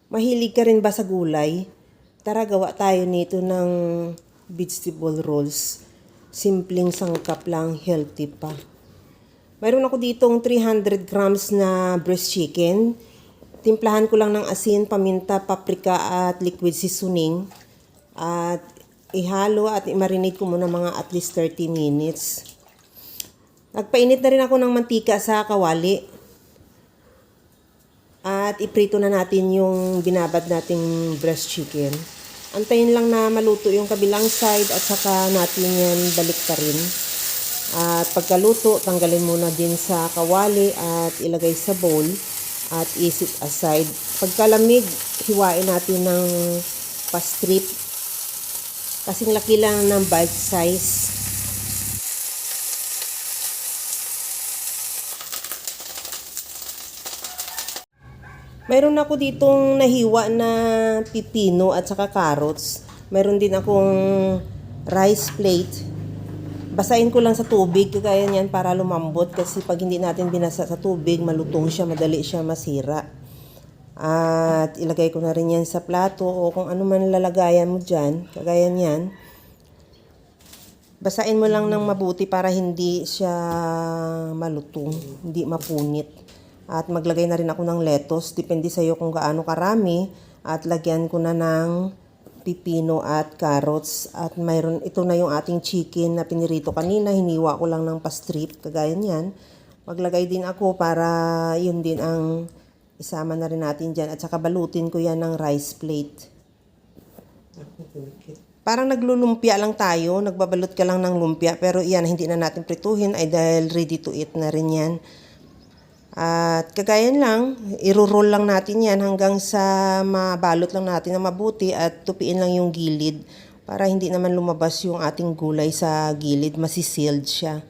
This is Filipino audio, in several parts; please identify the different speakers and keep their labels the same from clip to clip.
Speaker 1: Mahilig ka rin ba sa gulay? Tara, gawa tayo nito ng vegetable rolls. Simpleng sangkap lang, healthy pa. Mayroon ako ditong 300 grams na breast chicken. Timplahan ko lang ng asin, paminta, paprika at liquid seasoning. At ihalo at i-marinate ko muna mga at least 30 minutes. Nagpainit na rin ako ng mantika sa kawali. At iprito na natin yung binabad nating breast chicken. Antayin lang na maluto yung kabilang side at saka natin yan balik pa rin. At pagkaluto, tanggalin muna din sa kawali at ilagay sa bowl at isit aside. Pagkalamig, hiwain natin ng pa-strip. Kasing laki lang ng bite size. Mayroon ako ditong nahiwa na pipino at saka carrots. Mayroon din akong rice plate. Basahin ko lang sa tubig, kagaya niyan para lumambot kasi pag hindi natin binasa sa tubig, malutong siya, madali siya masira. At ilagay ko na rin yan sa plato o kung ano man lalagayan mo dyan, kagaya niyan. Basahin mo lang ng mabuti para hindi siya malutong, hindi mapunit. At maglagay na rin ako ng lettuce, depende sa iyo kung gaano karami. At lagyan ko na ng pipino at carrots. At mayroon, ito na yung ating chicken na pinirito kanina, hiniwa ko lang ng pa-strip, kagaya niyan. Maglagay din ako para yun din ang isama na rin natin dyan. At saka balutin ko yan ng rice plate. Parang naglulumpia lang tayo, nagbabalot ka lang ng lumpia. Pero yan, hindi na natin prituhin ay dahil ready to eat na rin yan. At kagayan lang, iro-roll lang natin yan hanggang sa mabalot lang natin na mabuti at tupiin lang yung gilid para hindi naman lumabas yung ating gulay sa gilid, masisealed siya.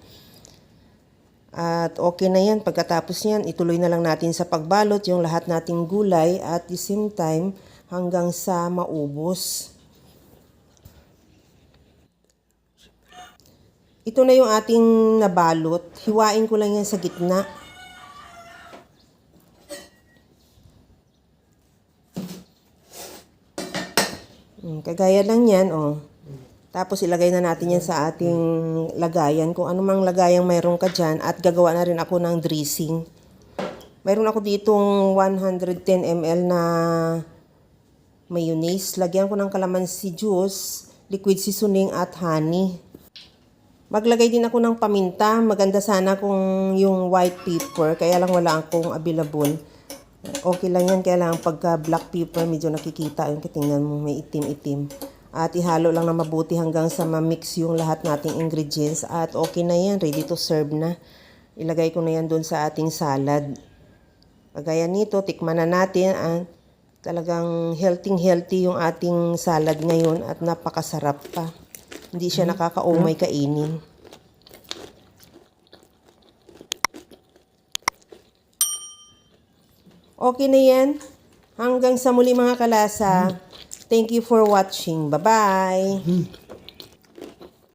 Speaker 1: At okay na yan, pagkatapos yan, ituloy na lang natin sa pagbalot yung lahat nating gulay at the same time hanggang sa maubos. Ito na yung ating nabalot, hiwain ko lang yan sa gitna. Kagaya lang yan, oh. Tapos ilagay na natin yan sa ating lagayan. Kung anumang lagayang mayroon ka dyan. At gagawa na rin ako ng dressing. Mayroon ako ditong 110 ml na mayonnaise. Lagyan ko ng calamansi juice, liquid seasoning at honey. Maglagay din ako ng paminta. Maganda sana kung yung white pepper. Kaya lang wala akong available. Okay lang yan, kaya lang pagka black pepper medyo nakikita yung tingnan mo may itim-itim. At ihalo lang na mabuti hanggang sa ma-mix yung lahat nating ingredients. At okay na yan, ready to serve na. Ilagay ko na yan doon sa ating salad. Kagaya nito, tikman na natin. Talagang healthy yung ating salad ngayon at napakasarap pa. Hindi siya nakakaumay kainin. Okay na yan. Hanggang sa muli mga kalasa. Thank you for watching. Bye-bye.